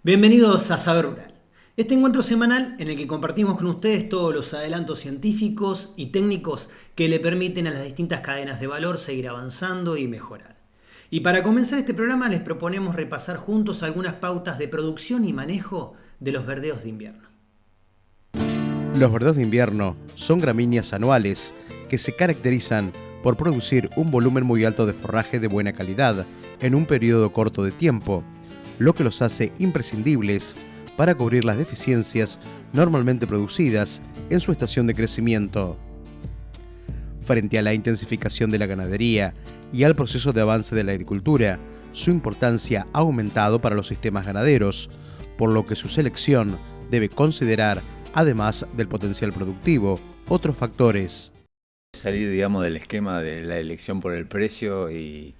Bienvenidos a Saber Rural, este encuentro semanal en el que compartimos con ustedes todos los adelantos científicos y técnicos que le permiten a las distintas cadenas de valor seguir avanzando y mejorar. Y para comenzar este programa les proponemos repasar juntos algunas pautas de producción y manejo de los verdeos de invierno. Los verdeos de invierno son gramíneas anuales que se caracterizan por producir un volumen muy alto de forraje de buena calidad en un periodo corto de tiempo, lo que los hace imprescindibles para cubrir las deficiencias normalmente producidas en su estación de crecimiento. Frente a la intensificación de la ganadería y al proceso de avance de la agricultura, su importancia ha aumentado para los sistemas ganaderos, por lo que su selección debe considerar, además del potencial productivo, otros factores. Salir, digamos, del esquema de la elección por el precio y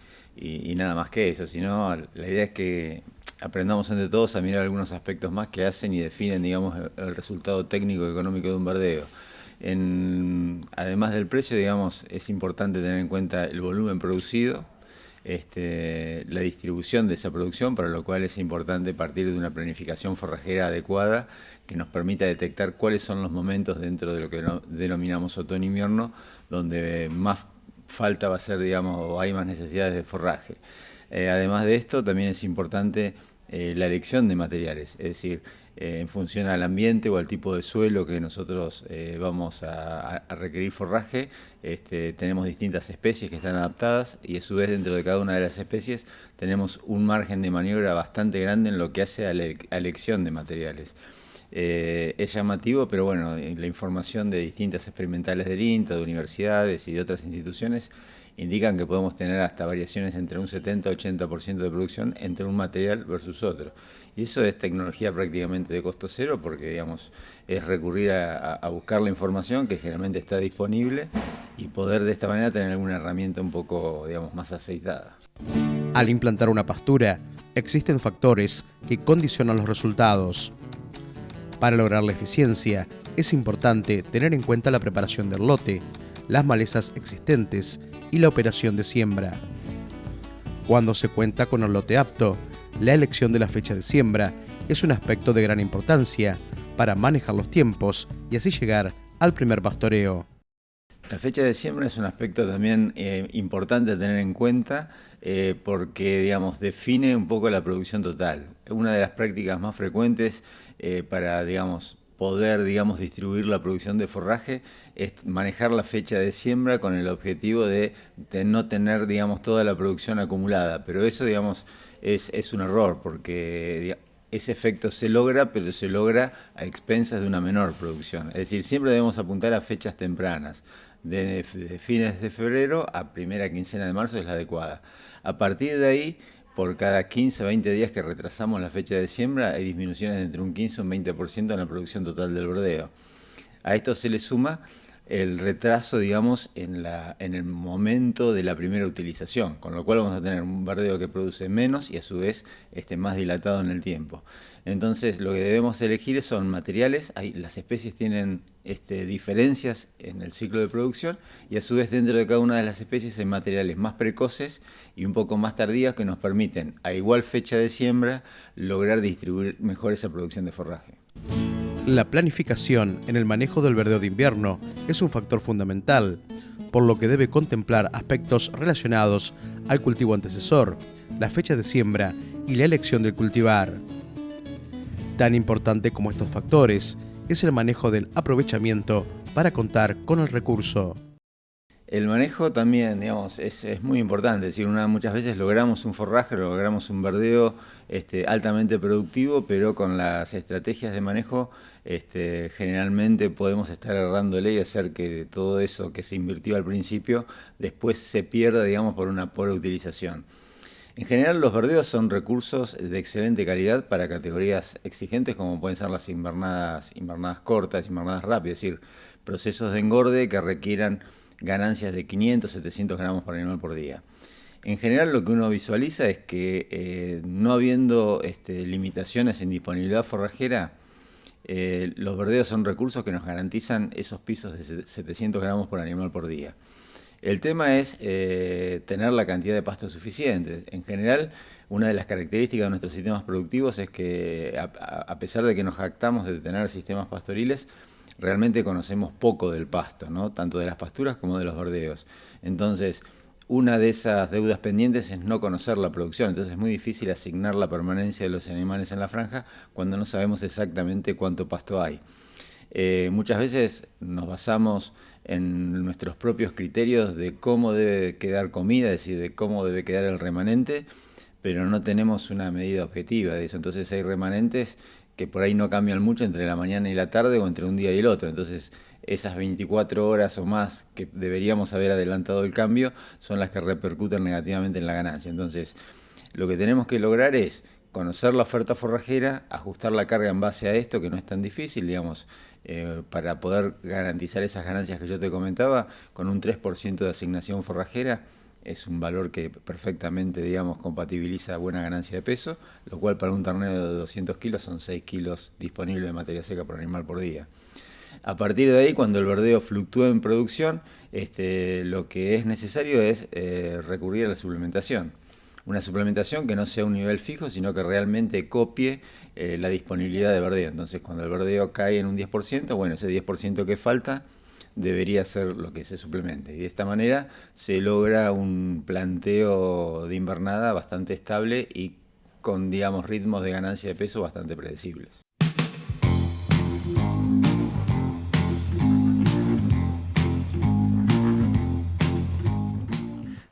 nada más que eso, sino la idea es que aprendamos entre todos a mirar algunos aspectos más que hacen y definen, digamos, el resultado técnico y económico de un verdeo. Además del precio, digamos, es importante tener en cuenta el volumen producido, la distribución de esa producción, para lo cual es importante partir de una planificación forrajera adecuada que nos permita detectar cuáles son los momentos dentro de lo que denominamos otoño-invierno, donde más falta va a ser, digamos, o hay más necesidades de forraje. Además de esto, también es importante la elección de materiales, es decir, en función al ambiente o al tipo de suelo que nosotros vamos a requerir forraje, tenemos distintas especies que están adaptadas y a su vez dentro de cada una de las especies tenemos un margen de maniobra bastante grande en lo que hace a la elección de materiales. Es llamativo, pero bueno, la información de distintas experimentales del INTA, de universidades y de otras instituciones indican que podemos tener hasta variaciones entre un 70-80% de producción entre un material versus otro. Y eso es tecnología prácticamente de costo cero porque, digamos, es recurrir a buscar la información que generalmente está disponible y poder de esta manera tener alguna herramienta un poco, digamos, más aceitada. Al implantar una pastura, existen factores que condicionan los resultados. Para lograr la eficiencia, es importante tener en cuenta la preparación del lote, las malezas existentes y la operación de siembra. Cuando se cuenta con el lote apto, la elección de la fecha de siembra es un aspecto de gran importancia para manejar los tiempos y así llegar al primer pastoreo. La fecha de siembra es un aspecto también importante a tener en cuenta porque, digamos, define un poco la producción total. Una de las prácticas más frecuentes para, digamos, poder, digamos, distribuir la producción de forraje es manejar la fecha de siembra con el objetivo de no tener, digamos, toda la producción acumulada. Pero eso, digamos, es un error porque ese efecto se logra, pero se logra a expensas de una menor producción. Es decir, siempre debemos apuntar a fechas tempranas. De fines de febrero a primera quincena de marzo es la adecuada. A partir de ahí, por cada 15 o 20 días que retrasamos la fecha de siembra, hay disminuciones de entre un 15 y un 20% en la producción total del verdeo. A esto se le suma el retraso, digamos, en el momento de la primera utilización, con lo cual vamos a tener un verdeo que produce menos y a su vez más dilatado en el tiempo. Entonces, lo que debemos elegir son materiales. Las especies tienen diferencias en el ciclo de producción y a su vez dentro de cada una de las especies hay materiales más precoces y un poco más tardías que nos permiten, a igual fecha de siembra, lograr distribuir mejor esa producción de forraje. La planificación en el manejo del verdeo de invierno es un factor fundamental, por lo que debe contemplar aspectos relacionados al cultivo antecesor, la fecha de siembra y la elección del cultivar. Tan importante como estos factores es el manejo del aprovechamiento para contar con el recurso. El manejo también, digamos, es muy importante. Es decir, muchas veces logramos un forraje, logramos un verdeo altamente productivo, pero con las estrategias de manejo generalmente podemos estar errándole y hacer que todo eso que se invirtió al principio después se pierda, digamos, por una pobre utilización. En general, los verdeos son recursos de excelente calidad para categorías exigentes como pueden ser las invernadas cortas, invernadas rápidas, es decir, procesos de engorde que requieran ganancias de 500, 700 gramos por animal por día. En general, lo que uno visualiza es que no habiendo limitaciones en disponibilidad forrajera, los verdeos son recursos que nos garantizan esos pisos de 700 gramos por animal por día. El tema es tener la cantidad de pasto suficiente. En general, una de las características de nuestros sistemas productivos es que, a pesar de que nos jactamos de tener sistemas pastoriles, realmente conocemos poco del pasto, ¿no? Tanto de las pasturas como de los verdeos. Entonces, una de esas deudas pendientes es no conocer la producción, entonces es muy difícil asignar la permanencia de los animales en la franja cuando no sabemos exactamente cuánto pasto hay. Muchas veces nos basamos en nuestros propios criterios de cómo debe quedar comida, es decir, de cómo debe quedar el remanente, pero no tenemos una medida objetiva de eso. Entonces hay remanentes que por ahí no cambian mucho entre la mañana y la tarde o entre un día y el otro. Entonces esas 24 horas o más que deberíamos haber adelantado el cambio son las que repercuten negativamente en la ganancia. Entonces lo que tenemos que lograr es conocer la oferta forrajera, ajustar la carga en base a esto, que no es tan difícil, digamos, para poder garantizar esas ganancias que yo te comentaba, con un 3% de asignación forrajera, es un valor que perfectamente, digamos, compatibiliza buena ganancia de peso, lo cual para un ternero de 200 kilos son 6 kilos disponibles de materia seca por animal por día. A partir de ahí, cuando el verdeo fluctúa en producción, lo que es necesario es recurrir a la suplementación. Una suplementación que no sea un nivel fijo, sino que realmente copie la disponibilidad de verdeo. Entonces, cuando el verdeo cae en un 10%, bueno, ese 10% que falta debería ser lo que se suplemente. Y de esta manera se logra un planteo de invernada bastante estable y con, digamos, ritmos de ganancia de peso bastante predecibles.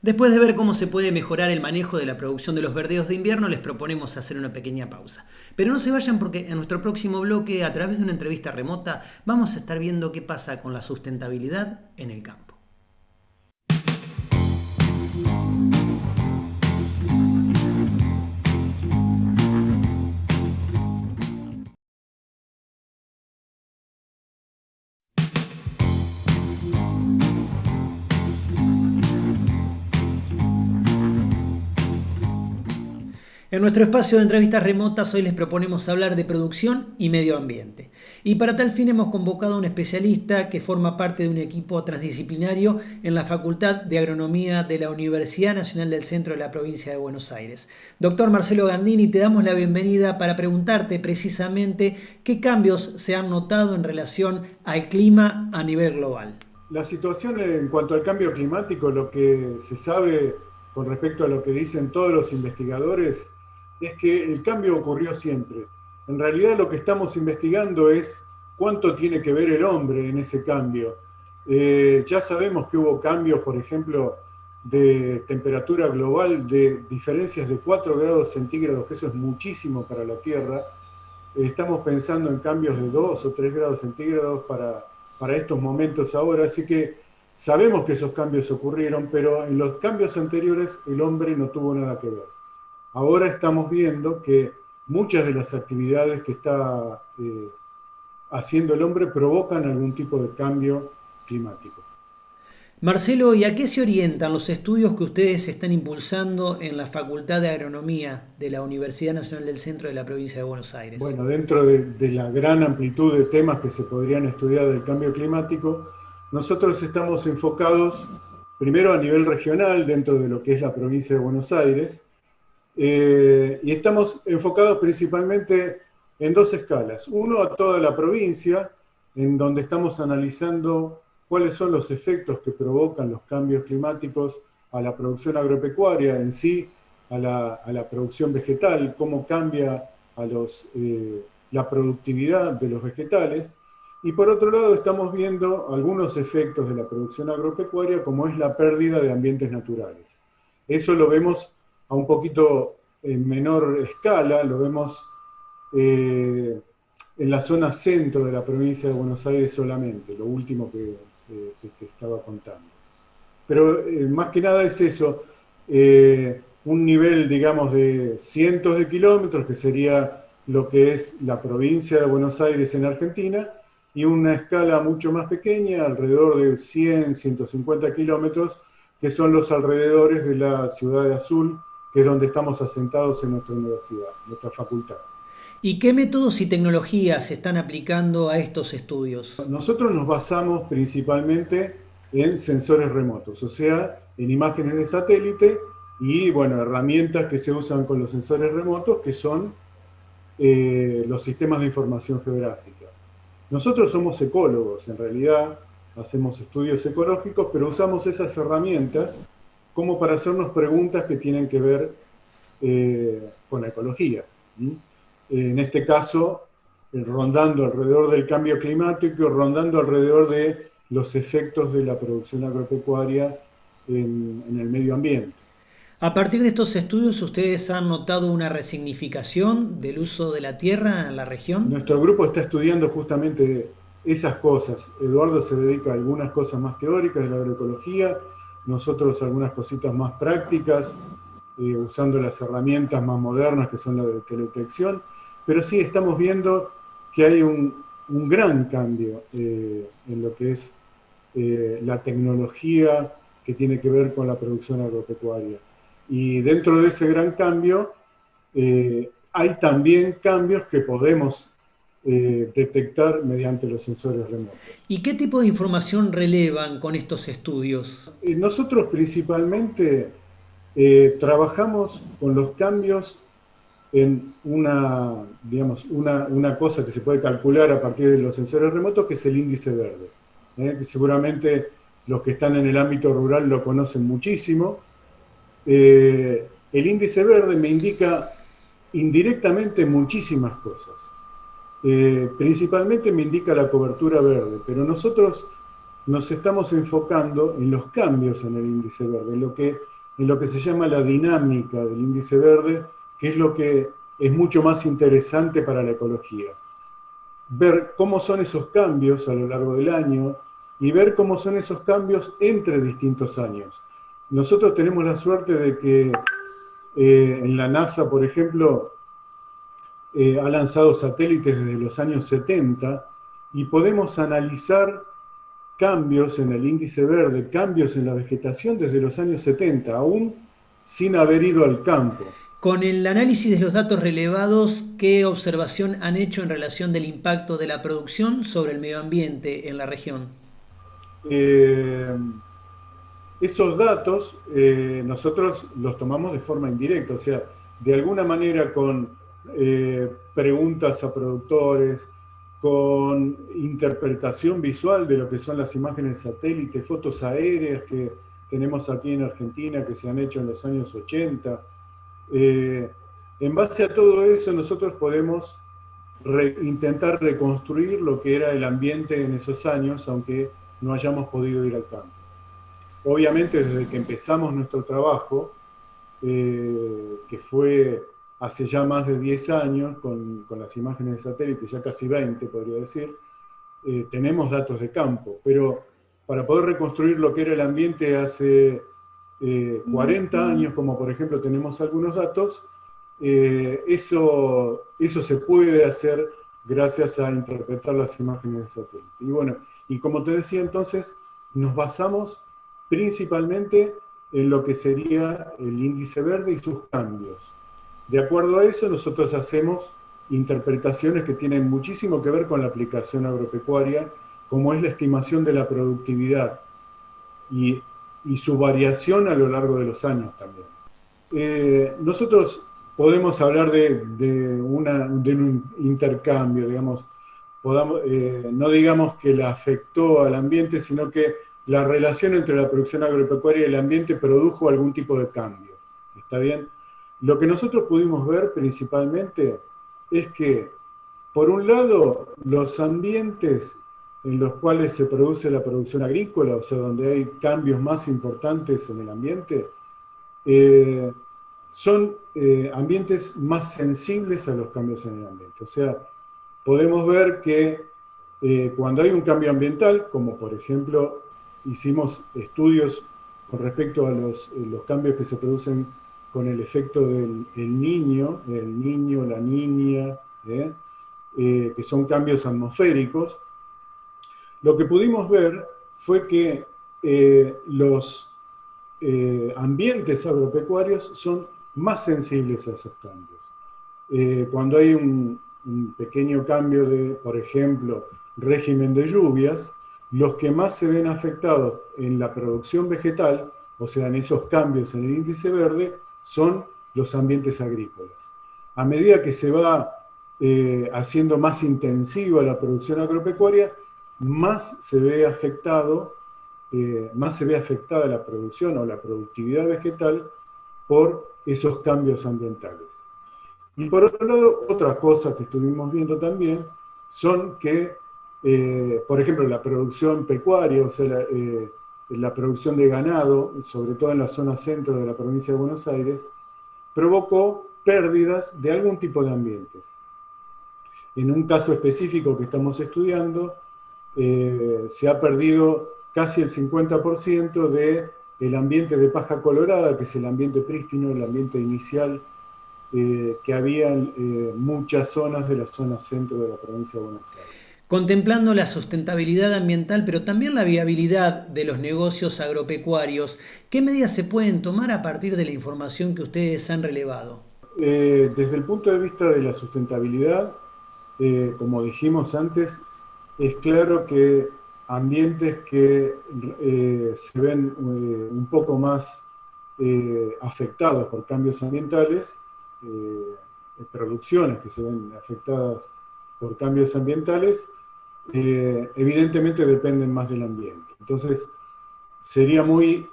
Después de ver cómo se puede mejorar el manejo de la producción de los verdeos de invierno, les proponemos hacer una pequeña pausa. Pero no se vayan porque en nuestro próximo bloque, a través de una entrevista remota, vamos a estar viendo qué pasa con la sustentabilidad en el campo. En nuestro espacio de entrevistas remotas hoy les proponemos hablar de producción y medio ambiente. Y para tal fin hemos convocado a un especialista que forma parte de un equipo transdisciplinario en la Facultad de Agronomía de la Universidad Nacional del Centro de la Provincia de Buenos Aires. Doctor Marcelo Gandini, te damos la bienvenida para preguntarte precisamente qué cambios se han notado en relación al clima a nivel global. La situación en cuanto al cambio climático, lo que se sabe con respecto a lo que dicen todos los investigadores, es que el cambio ocurrió siempre. En realidad lo que estamos investigando es cuánto tiene que ver el hombre en ese cambio. Ya sabemos que hubo cambios, por ejemplo, de temperatura global, de diferencias de 4 grados centígrados, que eso es muchísimo para la Tierra. Estamos pensando en cambios de 2 o 3 grados centígrados para estos momentos ahora, así que sabemos que esos cambios ocurrieron, pero en los cambios anteriores el hombre no tuvo nada que ver. Ahora estamos viendo que muchas de las actividades que está haciendo el hombre provocan algún tipo de cambio climático. Marcelo, ¿y a qué se orientan los estudios que ustedes están impulsando en la Facultad de Agronomía de la Universidad Nacional del Centro de la Provincia de Buenos Aires? Bueno, dentro de la gran amplitud de temas que se podrían estudiar del cambio climático, nosotros estamos enfocados primero a nivel regional dentro de lo que es la provincia de Buenos Aires, y estamos enfocados principalmente en 2 escalas. Uno, a toda la provincia, en donde estamos analizando cuáles son los efectos que provocan los cambios climáticos a la producción agropecuaria en sí, a la producción vegetal, cómo cambia la productividad de los vegetales. Y por otro lado estamos viendo algunos efectos de la producción agropecuaria, como es la pérdida de ambientes naturales. Eso lo vemos a un poquito en menor escala, lo vemos en la zona centro de la provincia de Buenos Aires solamente, lo último que estaba contando. Pero más que nada es eso, un nivel, digamos, de cientos de kilómetros, que sería lo que es la provincia de Buenos Aires en Argentina, y una escala mucho más pequeña, alrededor de 100, 150 kilómetros, que son los alrededores de la ciudad de Azul, que es donde estamos asentados en nuestra universidad, nuestra facultad. ¿Y qué métodos y tecnologías se están aplicando a estos estudios? Nosotros nos basamos principalmente en sensores remotos, o sea, en imágenes de satélite y, bueno, herramientas que se usan con los sensores remotos, que son los sistemas de información geográfica. Nosotros somos ecólogos, en realidad hacemos estudios ecológicos, pero usamos esas herramientas como para hacernos preguntas que tienen que ver con la ecología. En este caso, rondando alrededor del cambio climático, rondando alrededor de los efectos de la producción agropecuaria en el medio ambiente. A partir de estos estudios, ¿ustedes han notado una resignificación del uso de la tierra en la región? Nuestro grupo está estudiando justamente esas cosas. Eduardo se dedica a algunas cosas más teóricas de la agroecología, nosotros algunas cositas más prácticas, usando las herramientas más modernas que son las de teledetección, pero sí estamos viendo que hay un gran cambio en lo que es la tecnología que tiene que ver con la producción agropecuaria. Y dentro de ese gran cambio hay también cambios que podemos detectar mediante los sensores remotos. ¿Y qué tipo de información relevan con estos estudios? Nosotros principalmente trabajamos con los cambios en digamos, una cosa que se puede calcular a partir de los sensores remotos, que es el índice verde. Que seguramente los que están en el ámbito rural lo conocen muchísimo. El índice verde me indica indirectamente muchísimas cosas. Principalmente me indica la cobertura verde, pero nosotros nos estamos enfocando en los cambios en el índice verde, en lo que se llama la dinámica del índice verde, que es lo que es mucho más interesante para la ecología. Ver cómo son esos cambios a lo largo del año y ver cómo son esos cambios entre distintos años. Nosotros tenemos la suerte de que en la NASA, por ejemplo, ha lanzado satélites desde los años 70 y podemos analizar cambios en el índice verde, cambios en la vegetación desde los años 70, aún sin haber ido al campo. Con el análisis de los datos relevados, ¿qué observación han hecho en relación del impacto de la producción sobre el medio ambiente en la región? Esos datos nosotros los tomamos de forma indirecta, o sea, de alguna manera con preguntas a productores, con interpretación visual de lo que son las imágenes de satélite, fotos aéreas que tenemos aquí en Argentina que se han hecho en los años 80. En base a todo eso nosotros podemos intentar reconstruir lo que era el ambiente en esos años, aunque no hayamos podido ir al campo. Obviamente desde que empezamos nuestro trabajo, que fue hace ya más de 10 años, con las imágenes de satélite, ya casi 20 podría decir, tenemos datos de campo, pero para poder reconstruir lo que era el ambiente hace 40 años, como por ejemplo tenemos algunos datos, eso se puede hacer gracias a interpretar las imágenes de satélite. Y bueno, y como te decía entonces, nos basamos principalmente en lo que sería el índice verde y sus cambios. De acuerdo a eso, nosotros hacemos interpretaciones que tienen muchísimo que ver con la aplicación agropecuaria, como es la estimación de la productividad y su variación a lo largo de los años también. Nosotros podemos hablar de un intercambio, digamos, no digamos que la afectó al ambiente, sino que la relación entre la producción agropecuaria y el ambiente produjo algún tipo de cambio. ¿Está bien? Lo que nosotros pudimos ver principalmente es que, por un lado, los ambientes en los cuales se produce la producción agrícola, o sea, donde hay cambios más importantes en el ambiente, son ambientes más sensibles a los cambios en el ambiente. O sea, podemos ver que cuando hay un cambio ambiental, como por ejemplo hicimos estudios con respecto a los cambios que se producen con el efecto del niño, la niña, que son cambios atmosféricos, lo que pudimos ver fue que los ambientes agropecuarios son más sensibles a esos cambios. Cuando hay un pequeño cambio de, por ejemplo, régimen de lluvias, los que más se ven afectados en la producción vegetal, o sea, en esos cambios en el índice verde, son los ambientes agrícolas. A medida que se va haciendo más intensiva la producción agropecuaria, más se ve afectada la producción o la productividad vegetal por esos cambios ambientales. Y por otro lado, otra cosa que estuvimos viendo también son que, por ejemplo, la producción pecuaria, o sea, la producción de ganado, sobre todo en la zona centro de la provincia de Buenos Aires, provocó pérdidas de algún tipo de ambientes. En un caso específico que estamos estudiando, se ha perdido casi el 50% del ambiente de paja colorada, que es el ambiente prístino, el ambiente inicial que había en muchas zonas de la zona centro de la provincia de Buenos Aires. Contemplando la sustentabilidad ambiental, pero también la viabilidad de los negocios agropecuarios, ¿qué medidas se pueden tomar a partir de la información que ustedes han relevado? Desde el punto de vista de la sustentabilidad, como dijimos antes, es claro que ambientes que se ven un poco más afectados por cambios ambientales, producciones que se ven afectadas por cambios ambientales, evidentemente dependen más del ambiente. Entonces, sería muy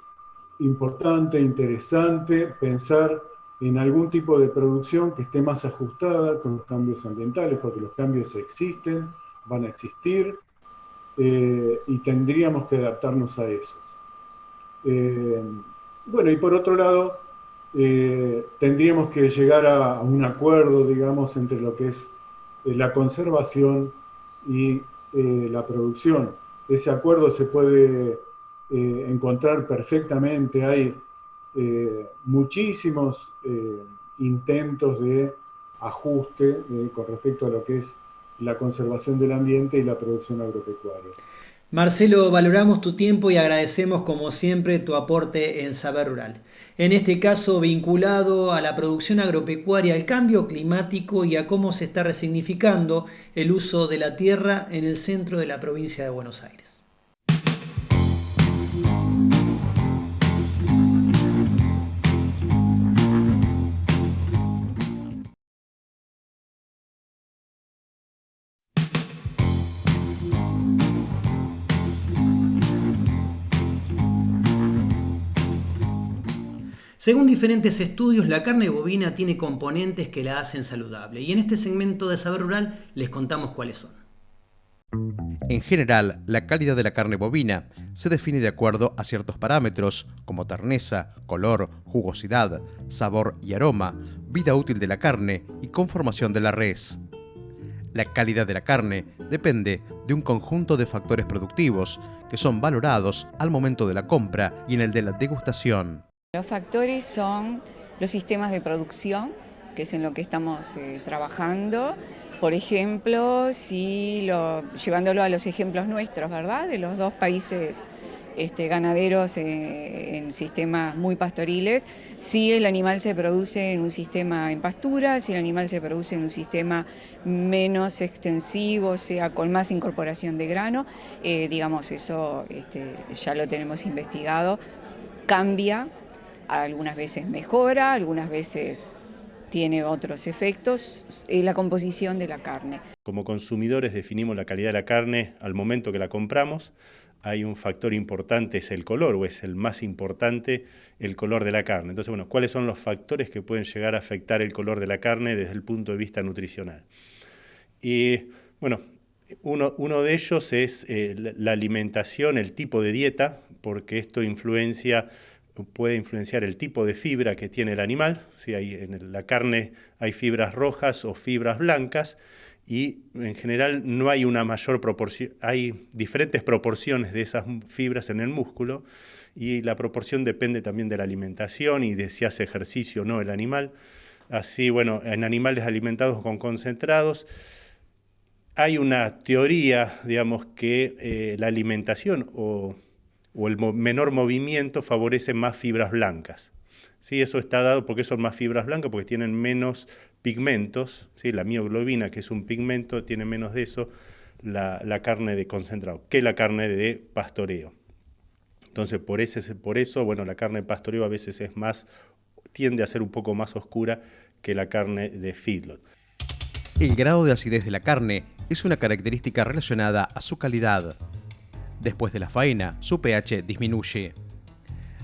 importante, interesante pensar en algún tipo de producción que esté más ajustada con los cambios ambientales, porque los cambios existen, van a existir, y tendríamos que adaptarnos a esos. Bueno, y por otro lado, tendríamos que llegar a un acuerdo, digamos, entre lo que es la conservación y la producción. Ese acuerdo se puede encontrar perfectamente. Hay muchísimos intentos de ajuste con respecto a lo que es la conservación del ambiente y la producción agropecuaria. Marcelo, valoramos tu tiempo y agradecemos como siempre tu aporte en Saber Rural. En este caso vinculado a la producción agropecuaria, al cambio climático y a cómo se está resignificando el uso de la tierra en el centro de la provincia de Buenos Aires. Según diferentes estudios, la carne bovina tiene componentes que la hacen saludable y en este segmento de Saber Rural les contamos cuáles son. En general, la calidad de la carne bovina se define de acuerdo a ciertos parámetros como terneza, color, jugosidad, sabor y aroma, vida útil de la carne y conformación de la res. La calidad de la carne depende de un conjunto de factores productivos que son valorados al momento de la compra y en el de la degustación. Los factores son los sistemas de producción, que es en lo que estamos trabajando. Por ejemplo, llevándolo a los ejemplos nuestros, ¿verdad? De los dos países ganaderos en sistemas muy pastoriles, si el animal se produce en un sistema en pastura, si el animal se produce en un sistema menos extensivo, o sea, con más incorporación de grano, digamos, eso ya lo tenemos investigado, cambia. Algunas veces mejora, algunas veces tiene otros efectos, la composición de la carne. Como consumidores definimos la calidad de la carne al momento que la compramos. Hay un factor importante, es el color, o es el más importante, el color de la carne. Entonces, bueno, ¿cuáles son los factores que pueden llegar a afectar el color de la carne desde el punto de vista nutricional? Y, bueno, uno de ellos es la alimentación, el tipo de dieta, porque esto puede influenciar el tipo de fibra que tiene el animal. ¿Sí? En la carne hay fibras rojas o fibras blancas y en general no hay una mayor proporción, hay diferentes proporciones de esas fibras en el músculo y la proporción depende también de la alimentación y de si hace ejercicio o no el animal. Así, bueno, en animales alimentados con concentrados hay una teoría, digamos, que la alimentación o el menor movimiento favorece más fibras blancas. ¿Sí? Eso está dado porque son más fibras blancas, porque tienen menos pigmentos. ¿Sí? La mioglobina, que es un pigmento, tiene menos de eso. la carne de concentrado que la carne de pastoreo. Entonces, por eso, bueno, la carne de pastoreo a veces tiende a ser un poco más oscura que la carne de feedlot. El grado de acidez de la carne es una característica relacionada a su calidad. Después de la faena, su pH disminuye.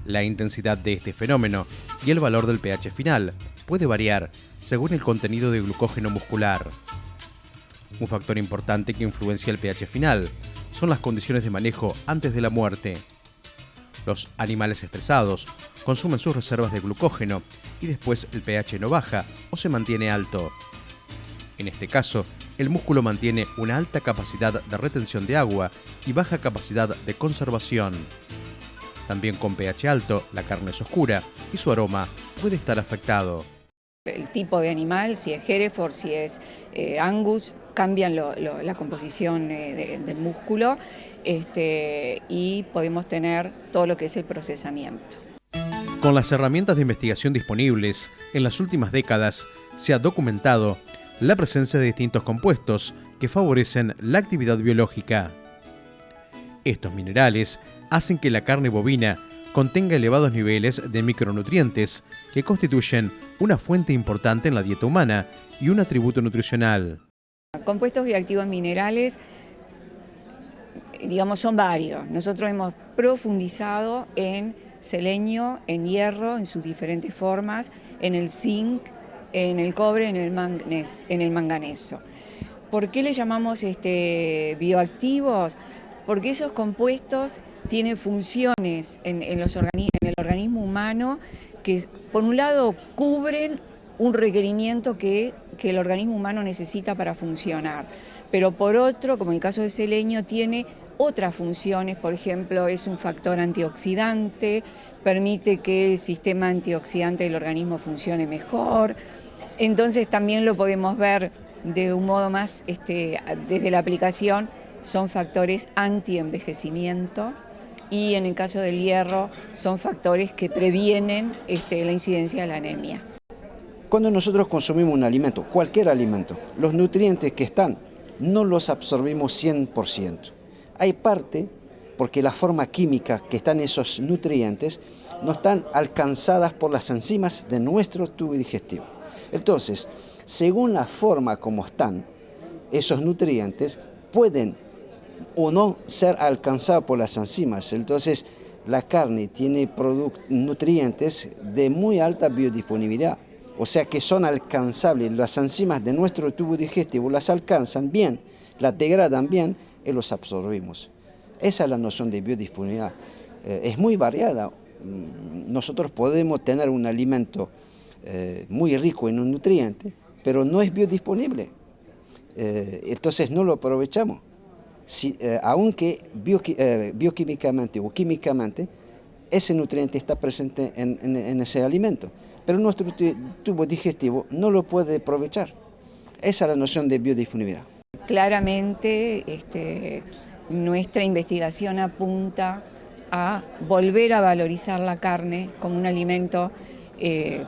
La intensidad de este fenómeno y el valor del pH final puede variar según el contenido de glucógeno muscular. Un factor importante que influencia el pH final son las condiciones de manejo antes de la muerte. Los animales estresados consumen sus reservas de glucógeno y después el pH no baja o se mantiene alto. En este caso, el músculo mantiene una alta capacidad de retención de agua y baja capacidad de conservación. También con pH alto, la carne es oscura y su aroma puede estar afectado. El tipo de animal, si es Hereford, si es Angus, cambian la composición del músculo y podemos tener todo lo que es el procesamiento. Con las herramientas de investigación disponibles, en las últimas décadas se ha documentado la presencia de distintos compuestos que favorecen la actividad biológica. Estos minerales hacen que la carne bovina contenga elevados niveles de micronutrientes que constituyen una fuente importante en la dieta humana y un atributo nutricional. Compuestos bioactivos minerales, digamos, son varios. Nosotros hemos profundizado en selenio, en hierro, en sus diferentes formas, en el zinc, en el cobre, en el manganeso. ¿Por qué le llamamos bioactivos? Porque esos compuestos tienen funciones en el organismo humano que, por un lado, cubren un requerimiento que el organismo humano necesita para funcionar, pero por otro, como en el caso del selenio, tiene otras funciones. Por ejemplo, es un factor antioxidante, permite que el sistema antioxidante del organismo funcione mejor. Entonces también lo podemos ver de un modo más, desde la aplicación, son factores anti-envejecimiento, y en el caso del hierro son factores que previenen la incidencia de la anemia. Cuando nosotros consumimos un alimento, cualquier alimento, los nutrientes que están no los absorbimos 100%. Hay parte porque la forma química que están esos nutrientes no están alcanzadas por las enzimas de nuestro tubo digestivo. Entonces, según la forma como están, esos nutrientes pueden o no ser alcanzados por las enzimas. Entonces, la carne tiene nutrientes de muy alta biodisponibilidad, o sea que son alcanzables. Las enzimas de nuestro tubo digestivo las alcanzan bien, las degradan bien y los absorbimos. Esa es la noción de biodisponibilidad. Es muy variada. Nosotros podemos tener un alimento muy rico en un nutriente, pero no es biodisponible. Entonces no lo aprovechamos. Aunque bioquímicamente o químicamente ese nutriente está presente en ese alimento, pero nuestro tubo digestivo no lo puede aprovechar. Esa es la noción de biodisponibilidad. Claramente nuestra investigación apunta a volver a valorizar la carne como un alimento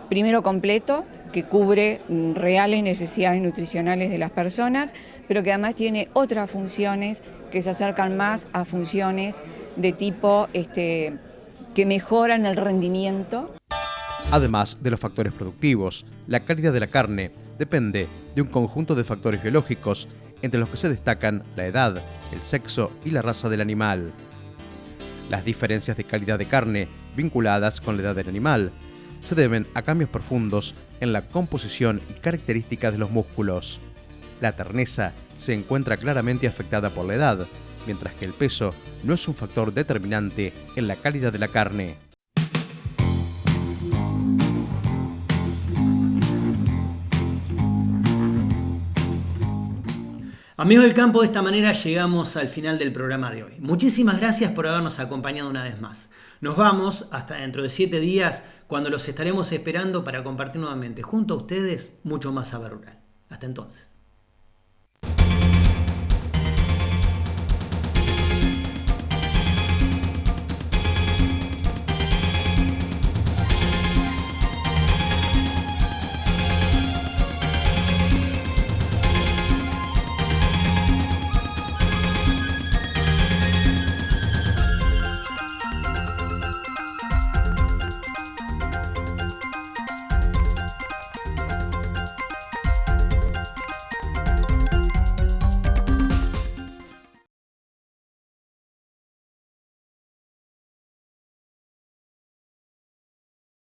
primero completo, que cubre reales necesidades nutricionales de las personas, pero que además tiene otras funciones que se acercan más a funciones de tipo que mejoran el rendimiento. Además de los factores productivos, la calidad de la carne depende de un conjunto de factores biológicos, entre los que se destacan la edad, el sexo y la raza del animal. Las diferencias de calidad de carne vinculadas con la edad del animal se deben a cambios profundos en la composición y características de los músculos. La terneza se encuentra claramente afectada por la edad, mientras que el peso no es un factor determinante en la calidad de la carne. Amigos del campo, de esta manera llegamos al final del programa de hoy. Muchísimas gracias por habernos acompañado una vez más. Nos vamos hasta dentro de 7 días, cuando los estaremos esperando para compartir nuevamente junto a ustedes mucho más saber rural. Hasta entonces.